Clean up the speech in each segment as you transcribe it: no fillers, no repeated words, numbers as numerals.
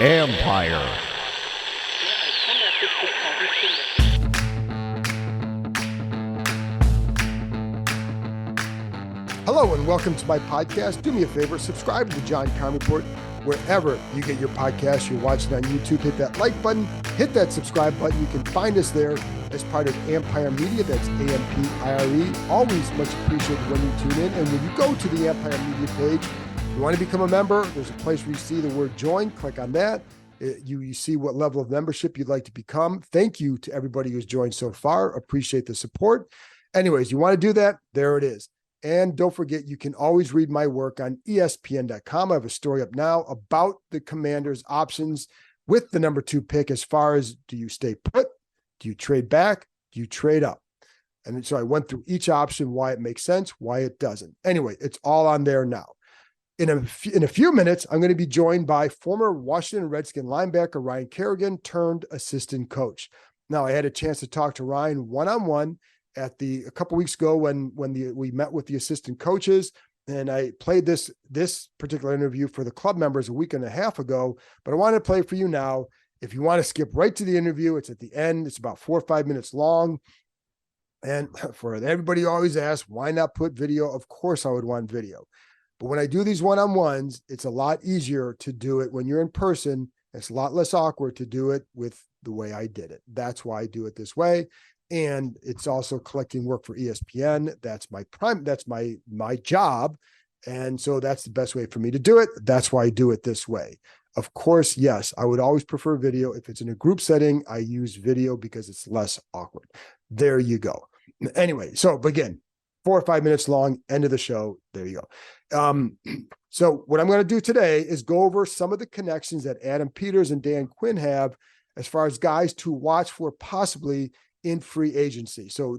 Empire. Hello and welcome to my podcast. Do me a favor, subscribe to the John Carm Report wherever you get your podcasts. You're watching on YouTube, hit that like button, hit that subscribe button. You can find us there as part of Empire Media. That's AMPIRE. Always much appreciated when you tune in. And when you go to the Empire Media page, you want to become a member, there's a place where you see the word join. Click on that. You see what level of membership you'd like to become. Thank you to everybody who's joined so far. Appreciate the support. Anyways, you want to do that? There it is. And don't forget, you can always read my work on ESPN.com. I have a story up now about the Commanders' options with the number 2 pick as far as, do you stay put? Do you trade back? Do you trade up? And so I went through each option, why it makes sense, why it doesn't. Anyway, it's all on there now. In a few minutes, I'm going to be joined by former Washington Redskin linebacker Ryan Kerrigan turned assistant coach. Now, I had a chance to talk to Ryan one-on-one a couple weeks ago when we met with the assistant coaches, and I played this particular interview for the club members a week and a half ago, but I want to play for you now. If you want to skip right to the interview, it's at the end. It's about 4 or 5 minutes long. And for everybody always asks, why not put video? Of course I would want video. But when I do these one-on-ones, it's a lot easier to do it when you're in person. It's a lot less awkward to do it with the way I did it. That's why I do it this way. And it's also collecting work for ESPN. That's my job. And so that's the best way for me to do it. That's why I do it this way. Of course, yes, I would always prefer video. If it's in a group setting, I use video because it's less awkward. There you go. Anyway, so again, 4 or 5 minutes long, end of the show. There you go. So what I'm going to do today is go over some of the connections that Adam Peters and Dan Quinn have as far as guys to watch for possibly in free agency. So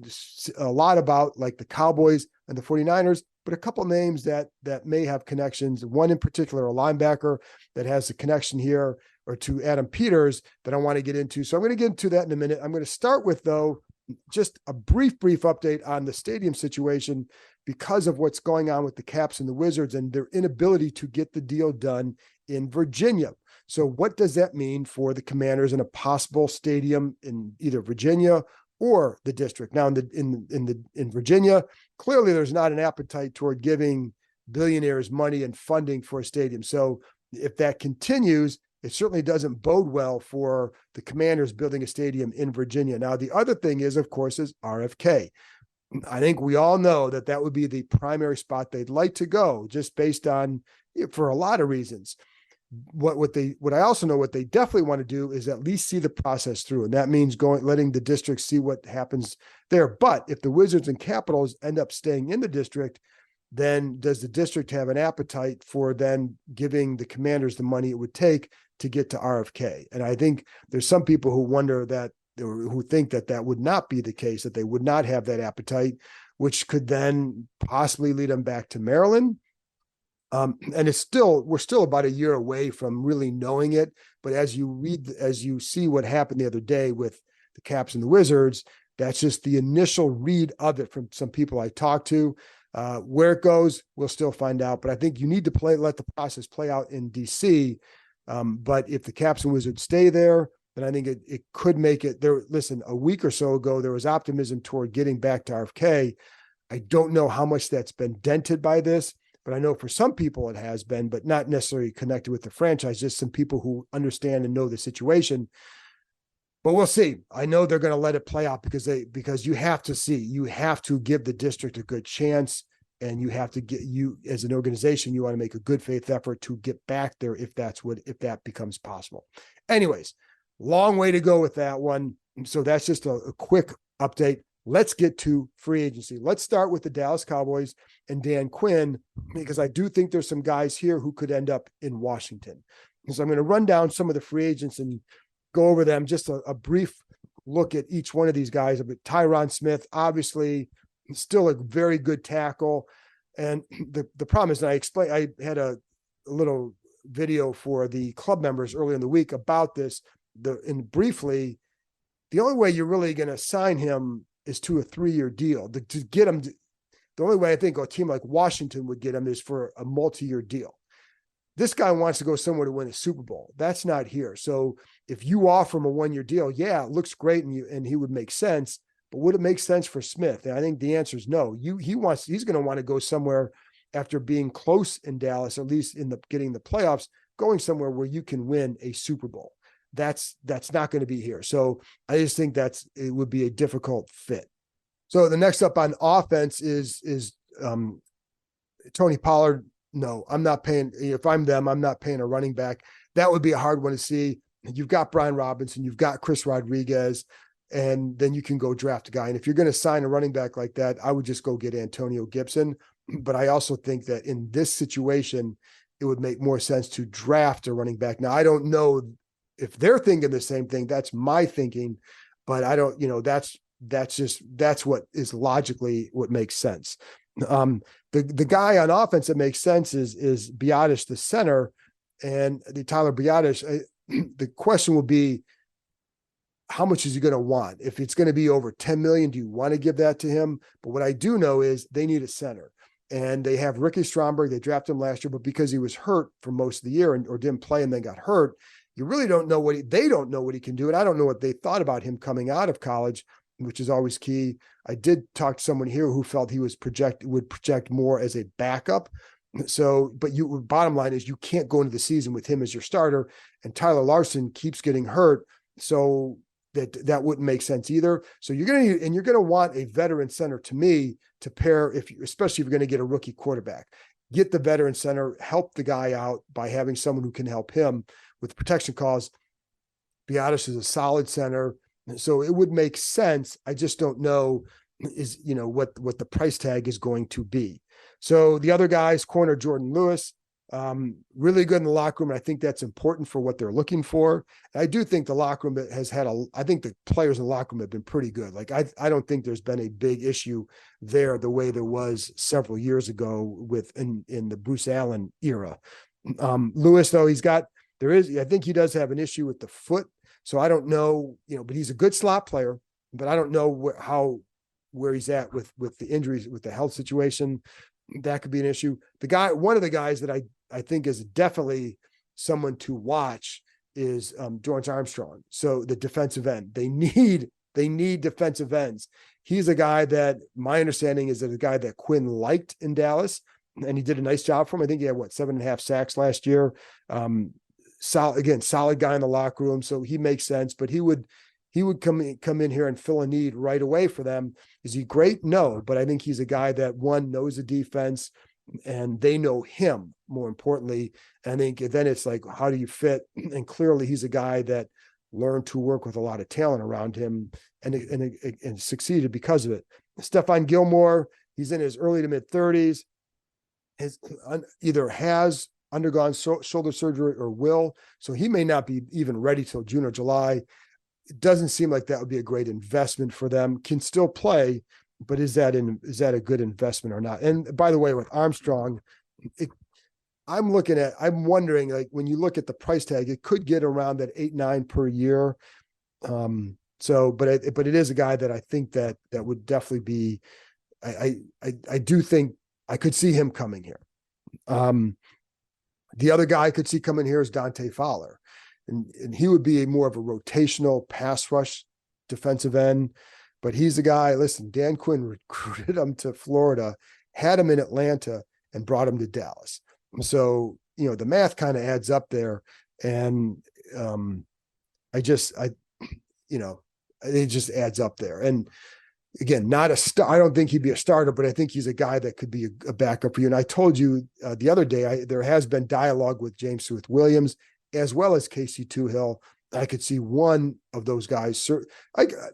a lot about like the Cowboys and the 49ers, but a couple names that may have connections. One in particular, a linebacker that has a connection here or to Adam Peters that I want to get into. So I'm going to get into that in a minute. I'm going to start with, though, just a brief update on the stadium situation because of what's going on with the Caps and the Wizards and their inability to get the deal done in Virginia. So what does that mean for the Commanders in a possible stadium in either Virginia or the district? Now in Virginia, clearly there's not an appetite toward giving billionaires money and funding for a stadium. So if that continues, it certainly doesn't bode well for the Commanders building a stadium in Virginia. Now, the other thing is, of course, is RFK. I think we all know that would be the primary spot they'd like to go, just based on, for a lot of reasons. What I also know what they definitely want to do is at least see the process through. And that means letting the district see what happens there. But if the Wizards and Capitals end up staying in the district, then does the district have an appetite for then giving the Commanders the money it would take to get to RFK? And I think there's some people who wonder that, or who think that would not be the case, that they would not have that appetite, which could then possibly lead them back to Maryland. And we're still about a year away from really knowing it. But as you see what happened the other day with the Caps and the Wizards, that's just the initial read of it from some people I talked to. Where it goes, we'll still find out. But I think you need to let the process play out in DC. But if the Caps and Wizards stay there, then I think it could make it there. Listen, a week or so ago, there was optimism toward getting back to RFK. I don't know how much that's been dented by this, but I know for some people it has been, but not necessarily connected with the franchise, just some people who understand and know the situation. But we'll see. I know they're going to let it play out because you have to give the district a good chance, and you have to as an organization, you want to make a good faith effort to get back there if that becomes possible. Anyways, long way to go with that one. So that's just a quick update. Let's get to free agency. Let's start with the Dallas Cowboys and Dan Quinn, because I do think there's some guys here who could end up in Washington. So I'm going to run down some of the free agents and go over them, just a brief look at each one of these guys. But Tyron Smith, obviously, still a very good tackle. And the problem is, and I had a little video for the club members earlier in the week about this. Briefly, the only way you're really going to sign him is to a 3-year deal. To get him, the only way I think a team like Washington would get him is for a multi-year deal. This guy wants to go somewhere to win a Super Bowl. That's not here. So if you offer him a 1-year deal, yeah, it looks great, and he would make sense. But would it make sense for Smith? And I think the answer is no. He's going to want to go somewhere after being close in Dallas, at least in getting the playoffs, going somewhere where you can win a Super Bowl. That's not going to be here. So I just think it would be a difficult fit. So the next up on offense is Tony Pollard. No, I'm not paying. If I'm them, I'm not paying a running back. That would be a hard one to see. You've got Brian Robinson, you've got Chris Rodriguez, and then you can go draft a guy. And if you're going to sign a running back like that, I would just go get Antonio Gibson. But I also think that in this situation, it would make more sense to draft a running back. Now, I don't know if they're thinking the same thing. That's my thinking, but I don't, that's what is logically what makes sense. The guy on offense that makes sense is Biadasz, the center, and the Tyler Biadasz. The question will be, how much is he going to want? If it's going to be over 10 million, do you want to give that to him? But what I do know is they need a center, and they have Ricky Stromberg. They drafted him last year, but because he was hurt for most of the year or didn't play and then got hurt, you really don't know they don't know what he can do. And I don't know what they thought about him coming out of college, which is always key. I did talk to someone here who felt he would project more as a backup. So, but bottom line is you can't go into the season with him as your starter, and Tyler Larson keeps getting hurt. So that wouldn't make sense either. So you're going to want a veteran center, to me, to pair, especially if you're going to get a rookie quarterback. Get the veteran center, help the guy out by having someone who can help him with protection calls. Biadasz is a solid center, so it would make sense. I just don't know what the price tag is going to be. So the other guys, corner Jordan Lewis, really good in the locker room. And I think that's important for what they're looking for. And I do think the locker room I think the players in the locker room have been pretty good. Like I don't think there's been a big issue there the way there was several years ago in the Bruce Allen era. Lewis, though, I think he does have an issue with the foot. So I don't know, but he's a good slot player, but I don't know where he's at with the injuries, with the health situation. That could be an issue. One of the guys that I think is definitely someone to watch is Dorrance Armstrong. So the defensive end, they need defensive ends. He's a guy that my understanding is that a guy that Quinn liked in Dallas, and he did a nice job for him. I think he had 7.5 sacks last year. Solid guy in the locker room. So he makes sense, but he would come in here and fill a need right away for them. Is he great? No, but I think he's a guy that knows the defense and they know him more importantly. And I think then it's like, how do you fit? And clearly he's a guy that learned to work with a lot of talent around him and succeeded because of it. Stephon Gilmore, he's in his early to mid 30s. Either has undergone shoulder surgery or will. So he may not be even ready till June or July. It doesn't seem like that would be a great investment for them. Can still play, but is that a good investment or not? And by the way, with Armstrong, I'm wondering, like, when you look at the price tag, it could get around that 8-9 per year. But it is a guy that I think that would definitely be, I do think I could see him coming here. The other guy I could see coming here is Dante Fowler. And he would be more of a rotational pass rush defensive end. But he's the guy, listen, Dan Quinn recruited him to Florida, had him in Atlanta, and brought him to Dallas. So, the math kind of adds up there. And it just adds up there. And again, not a star. I don't think he'd be a starter, but I think he's a guy that could be a backup for you. And I told you the other day, there has been dialogue with James Smith-Williams as well as Casey Toohill. I could see one of those guys.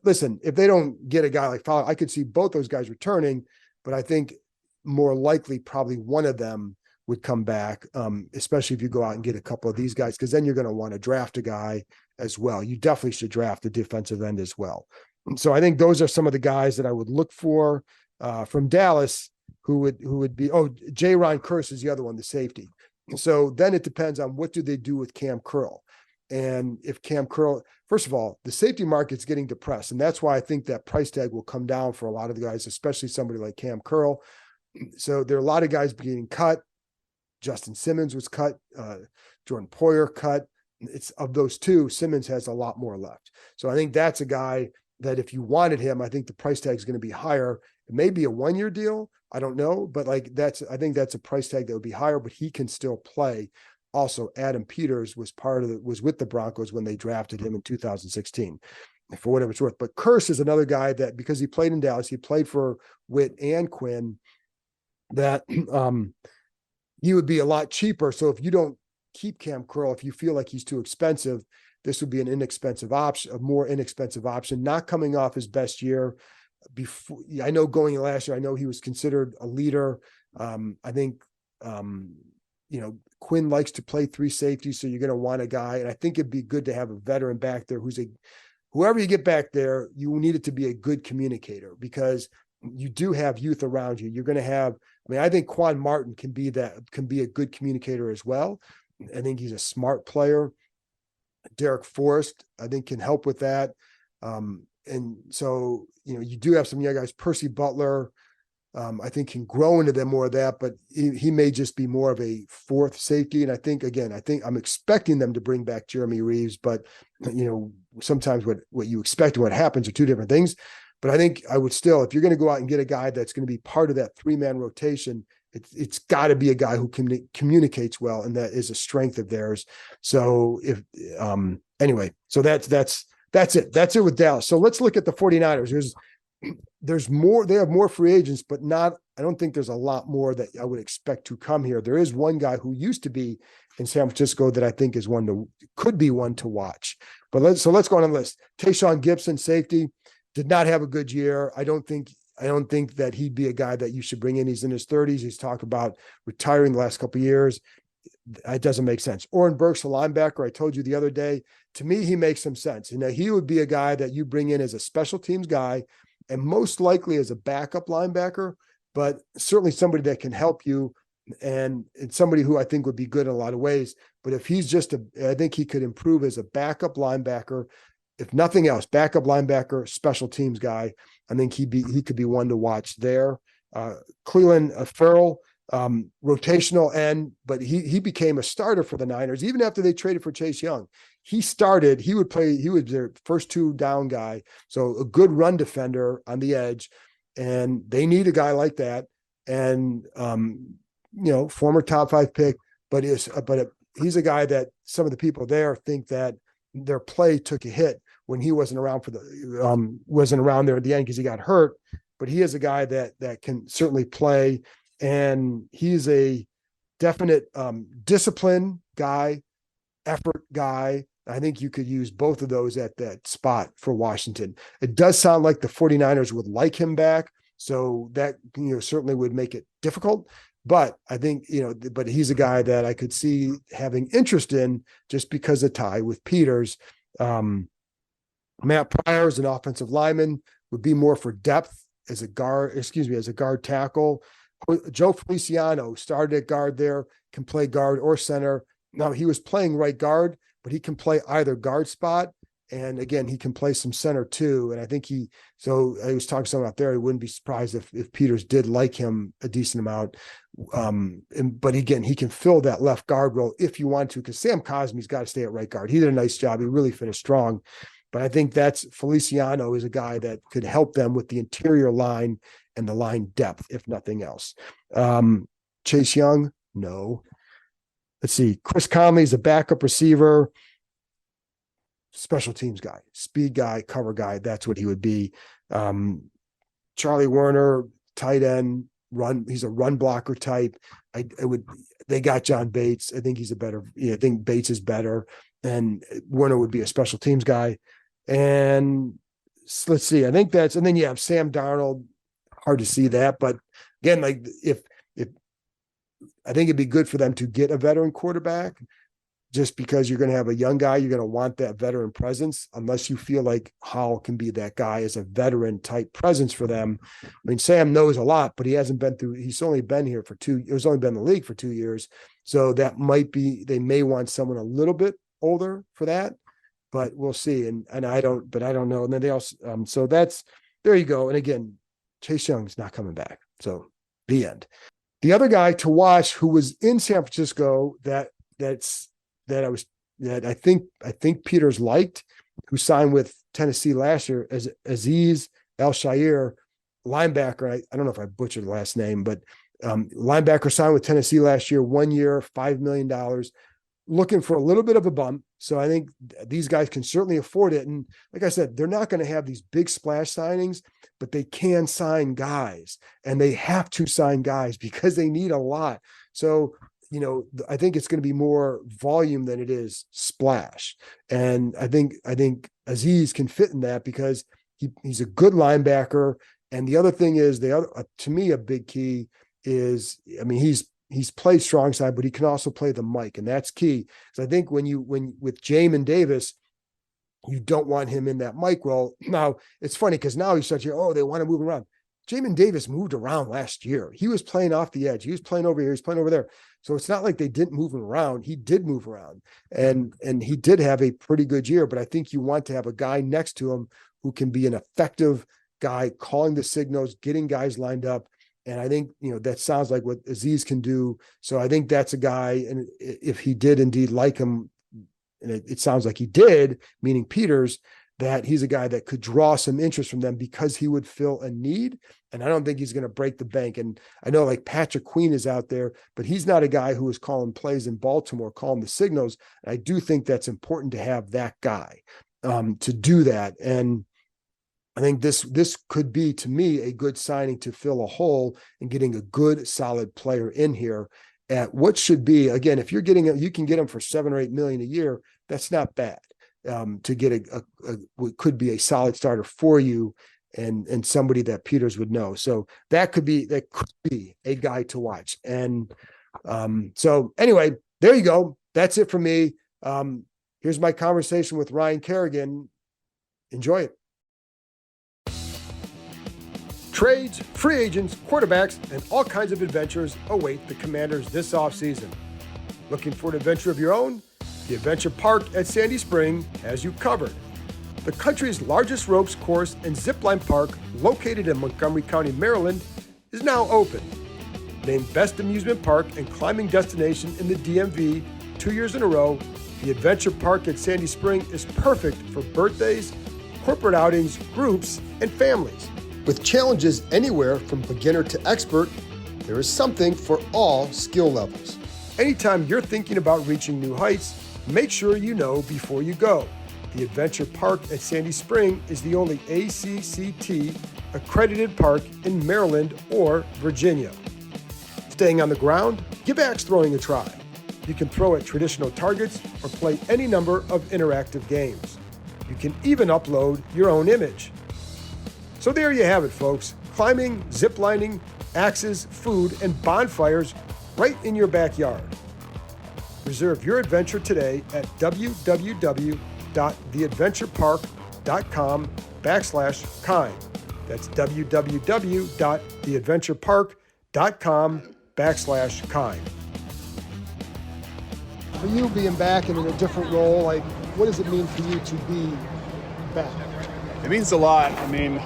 Listen, if they don't get a guy like Fowler, I could see both those guys returning, but I think more likely probably one of them would come back, especially if you go out and get a couple of these guys, because then you're going to want to draft a guy as well. You definitely should draft a defensive end as well. So I think those are some of the guys that I would look for from Dallas who would be, J. Ron Curse is the other one, the safety. So then it depends on what do they do with Cam Curl. And if Cam Curl, first of all, the safety market's getting depressed. And that's why I think that price tag will come down for a lot of the guys, especially somebody like Cam Curl. So there are a lot of guys getting cut. Justin Simmons was cut. Jordan Poyer cut. It's of those two, Simmons has a lot more left. So I think that's a guy that if you wanted him, I think the price tag is going to be higher. It may be a 1-year deal. I don't know, but like I think that's a price tag that would be higher, but he can still play. Also, Adam Peters was was with the Broncos when they drafted him in 2016, for whatever it's worth. But Kearse is another guy that, because he played in Dallas, he played for Witt and Quinn, that he would be a lot cheaper. So if you don't keep Cam Curl, if you feel like he's too expensive, this would be an inexpensive option, a more inexpensive option, not coming off his best year. Before, I know going last year, I know he was considered a leader. I think, Quinn likes to play 3 safeties, so you're going to want a guy. And I think it'd be good to have a veteran back there whoever you get back there, you need it to be a good communicator, because you do have youth around you. You're going to have, I think Quan Martin can be a good communicator as well. I think he's a smart player. Derek Forrest, I think, can help with that. And so, you do have some young guys. Percy Butler, I think, can grow into them more of that, but he may just be more of a 4th safety. And I think I'm expecting them to bring back Jeremy Reeves, but sometimes what you expect and what happens are 2 different things. But I think I would still, if you're going to go out and get a guy that's going to be part of that 3-man rotation, it's got to be a guy who communicates well, and that is a strength of theirs. So anyway, so that's it. That's it with Dallas. So let's look at the 49ers. There's more, they have more free agents, but I don't think there's a lot more that I would expect to come here. There is one guy who used to be in San Francisco that I think is could be one to watch. But let's go on the list. Tayshaun Gibson, safety, did not have a good year. I don't think that he'd be a guy that you should bring in. He's in his 30s. He's talked about retiring the last couple of years. It doesn't make sense. Oren Burks, a linebacker, I told you the other day, to me, he makes some sense. He would be a guy that you bring in as a special teams guy, and most likely as a backup linebacker, but certainly somebody that can help you, and it's somebody who I think would be good in a lot of ways. But if he's I think he could improve as a backup linebacker. If nothing else, backup linebacker, special teams guy. I think he could be one to watch there. Cleveland Farrell, rotational end, but he became a starter for the Niners even after they traded for Chase Young. He started. He would play. He was their first 2 down guy, so a good run defender on the edge, and they need a guy like that. And former top 5 pick, but he's a guy that some of the people there think that their play took a hit when he wasn't around wasn't around there at the end because he got hurt. But he is a guy that can certainly play, and he's a definite discipline guy, effort guy. I think you could use both of those at that spot for Washington. It does sound like the 49ers would like him back, so that certainly would make it difficult. But I think, but he's a guy that I could see having interest in just because of tie with Peters. Matt Pryor is an offensive lineman, would be more for depth as a guard tackle. Joe Feliciano started at guard there, can play guard or center. Now, he was playing right guard, but he can play either guard spot. And again, he can play some center too. And I think so I was talking to someone out there, I wouldn't be surprised if Peters did like him a decent amount. But again, he can fill that left guard role if you want to, because Sam Cosmi's got to stay at right guard. He did a nice job. He really finished strong. But I think Feliciano is a guy that could help them with the interior line and the line depth, if nothing else. Chase Young, no. Let's see. Chris Conley is a backup receiver, special teams guy, speed guy, cover guy. That's what he would be. Charlie Werner, tight end, he's a run blocker type. They got John Bates. I think I think Bates is better. And Werner would be a special teams guy. And let's see, and then you have Sam Darnold. Hard to see that, but again, like if I think it'd be good for them to get a veteran quarterback, just because you're going to have a young guy, you're going to want that veteran presence, unless you feel like Howell can be that guy as a veteran type presence for them. I mean, Sam knows a lot, but he's only been here for he's only been in the league for 2 years. So that they may want someone a little bit older for that, but we'll see. And I don't know. And then they also, so there you go. And again, Chase Young's not coming back. So the end. The other guy to watch who was in San Francisco that I think Peters liked, who signed with Tennessee last year, as Aziz Al-Shair, linebacker. I don't know if I butchered the last name, but linebacker signed with Tennessee last year, 1 year, $5 million, looking for a little bit of a bump. So I think these guys can certainly afford it. And like I said, they're not going to have these big splash signings, but they can sign guys, and they have to sign guys because they need a lot. So, I think it's going to be more volume than it is splash. And I think Aziz can fit in that because he's a good linebacker. And the other thing is, to me, a big key is, he's played strong side, but he can also play the mic, and that's key. So I think when with Jamin Davis, you don't want him in that mic role. Now it's funny because now he's such they want to move around. Jamin Davis moved around last year. He was playing off the edge. He was playing over here. He's playing over there. So it's not like they didn't move him around. He did move around, and he did have a pretty good year. But I think you want to have a guy next to him who can be an effective guy, calling the signals, getting guys lined up. And I think, that sounds like what Aziz can do. So I think that's a guy, and if he did indeed like him, and it sounds like he did, meaning Peters, that he's a guy that could draw some interest from them because he would fill a need. And I don't think he's going to break the bank. And I know like Patrick Queen is out there, but he's not a guy who is calling plays in Baltimore, calling the signals. And I do think that's important to have that guy to do that. And I think this could be, to me, a good signing to fill a hole and getting a good, solid player in here at what should be, again, if you're getting you can get him for $7 or $8 million a year. That's not bad to get what could be a solid starter for you and somebody that Peters would know. So that could be a guy to watch. And so anyway, there you go. That's it for me. Here's my conversation with Ryan Kerrigan. Enjoy it. Trades, free agents, quarterbacks, and all kinds of adventures await the Commanders this offseason. Looking for an adventure of your own? The Adventure Park at Sandy Spring has you covered. The country's largest ropes course and zipline park, located in Montgomery County, Maryland, is now open. Named Best Amusement Park and Climbing Destination in the DMV 2 years in a row, the Adventure Park at Sandy Spring is perfect for birthdays, corporate outings, groups, and families. With challenges anywhere from beginner to expert, there is something for all skill levels. Anytime you're thinking about reaching new heights, make sure you know before you go. The Adventure Park at Sandy Spring is the only ACCT accredited park in Maryland or Virginia. Staying on the ground? Give axe throwing a try. You can throw at traditional targets or play any number of interactive games. You can even upload your own image. So there you have it, folks. Climbing, ziplining, axes, food, and bonfires right in your backyard. Reserve your adventure today at www.theadventurepark.com/kind. That's www.theadventurepark.com/kind. For you being back and in a different role, like, what does it mean for you to be back? It means a lot. I mean,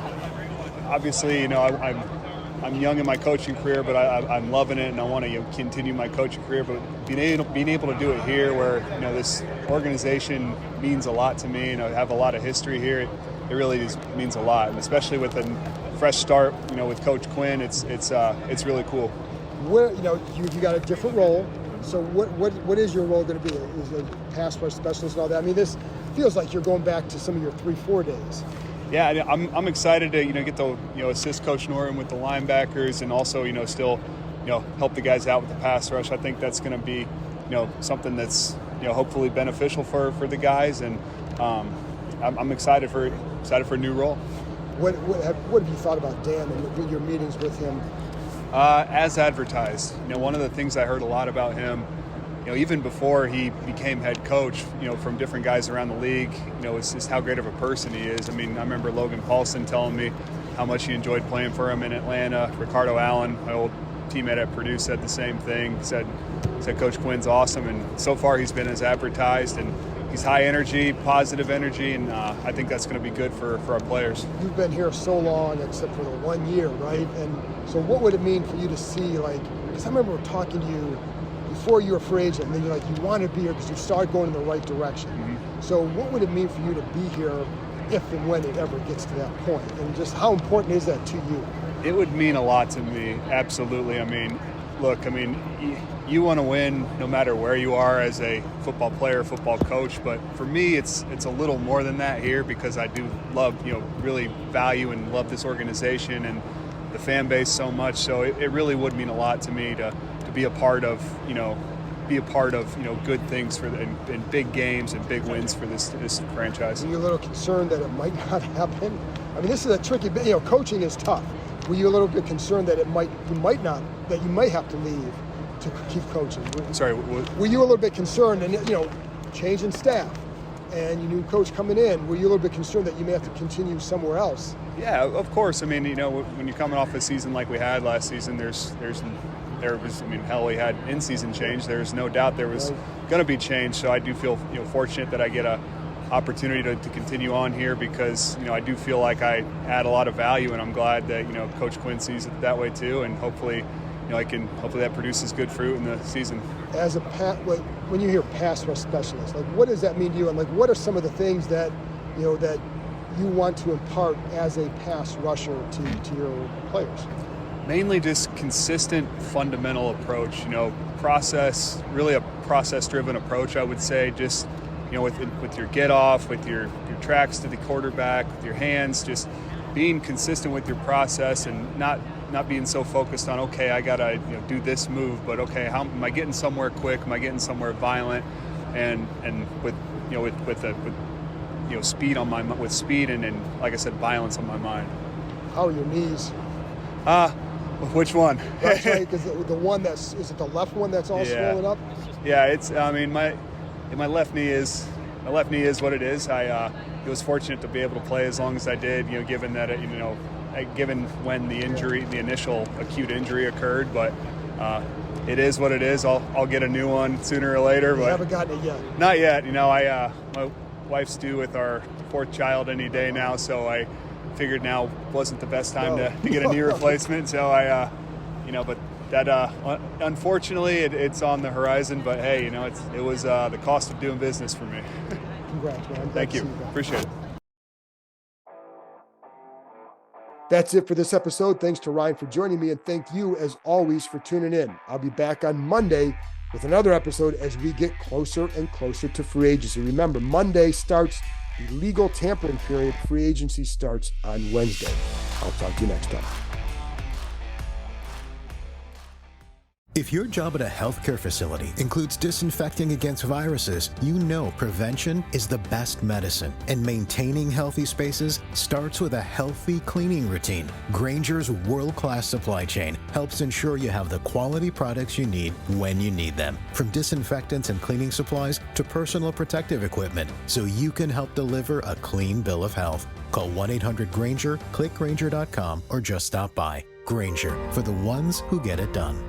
obviously, I'm young in my coaching career, but I'm loving it, and I want to continue my coaching career. But being able to do it here, where this organization means a lot to me, I have a lot of history here. It really just means a lot, and especially with a fresh start, with Coach Quinn, it's really cool. Where you got a different role. So what is your role going to be? Is it pass rush specialist and all that? I mean, this feels like you're going back to some of your 3-4 days. Yeah, I'm excited to get to assist Coach Norton with the linebackers, and also still help the guys out with the pass rush. I think that's going to be something that's hopefully beneficial for the guys, and I'm excited for a new role. What have you thought about Dan and your meetings with him? As advertised, one of the things I heard a lot about him, even before he became head coach, from different guys around the league, is just how great of a person he is. I mean, I remember Logan Paulson telling me how much he enjoyed playing for him in Atlanta. Ricardo Allen, my old teammate at Purdue, said the same thing. Said Coach Quinn's awesome, and so far he's been as advertised, and he's high energy, positive energy, and I think that's going to be good for our players. You've been here so long, except for the 1 year, right? And so what would it mean for you to see, because because I remember talking to you before you were a free agent, and then you're like, you want to be here because you started going in the right direction. Mm-hmm. So what would it mean for you to be here if and when it ever gets to that point? And just how important is that to you? It would mean a lot to me, absolutely. I mean, look, you want to win no matter where you are as a football player, football coach, but for me it's a little more than that here, because I do love, really value and love this organization and the fan base so much. So it really would mean a lot to me to be a part of, good things for and big games and big wins for this franchise. Are you a little concerned that it might not happen? I mean, this is a tricky bit. Coaching is tough. Were you a little bit concerned that you might have to leave to keep coaching? Sorry, were you a little bit concerned, and changing staff and your new coach coming in, were you a little bit concerned that you may have to continue somewhere else? Yeah, of course. I mean, when you're coming off a season like we had last season, we had in-season change. There's no doubt there was going to be change. So I do feel fortunate that I get a opportunity to continue on here, because I do feel like I add a lot of value, and I'm glad that Coach Quinn sees it that way too, and hopefully hopefully that produces good fruit in the season. As when you hear pass rush specialist, what does that mean to you, and what are some of the things that that you want to impart as a pass rusher to your players? Mainly just consistent fundamental approach, really a process-driven approach, I would say. Just with your get off, with your tracks to the quarterback, with your hands, just being consistent with your process and not being so focused on, okay, I gotta do this move, but okay, how am I getting somewhere quick? Am I getting somewhere violent? And with speed with speed and like I said, violence on my mind. How are your knees? Which one? That's right, because the one is it the left one that's all swollen up? Yeah, it's. My left knee is what it is. I was fortunate to be able to play as long as I did. Given that given when the injury, the initial acute injury occurred, but it is what it is. I'll get a new one sooner or later. You haven't gotten it yet. Not yet. My wife's due with our fourth child any day now, so I figured now wasn't the best time to get a knee replacement. So but that unfortunately it's on the horizon. But hey, it was the cost of doing business for me. Congrats, man. Thank you. Appreciate it. That's it for this episode. Thanks to Ryan for joining me, and thank you as always for tuning in. I'll be back on Monday with another episode as we get closer and closer to free agency. Remember, Monday starts the legal tampering period. Free agency starts on Wednesday. I'll talk to you next time. If your job at a healthcare facility includes disinfecting against viruses, you know prevention is the best medicine, and maintaining healthy spaces starts with a healthy cleaning routine. Grainger's world-class supply chain helps ensure you have the quality products you need when you need them, from disinfectants and cleaning supplies to personal protective equipment, so you can help deliver a clean bill of health. Call 1-800-GRAINGER, click Grainger.com, or just stop by. Grainger, for the ones who get it done.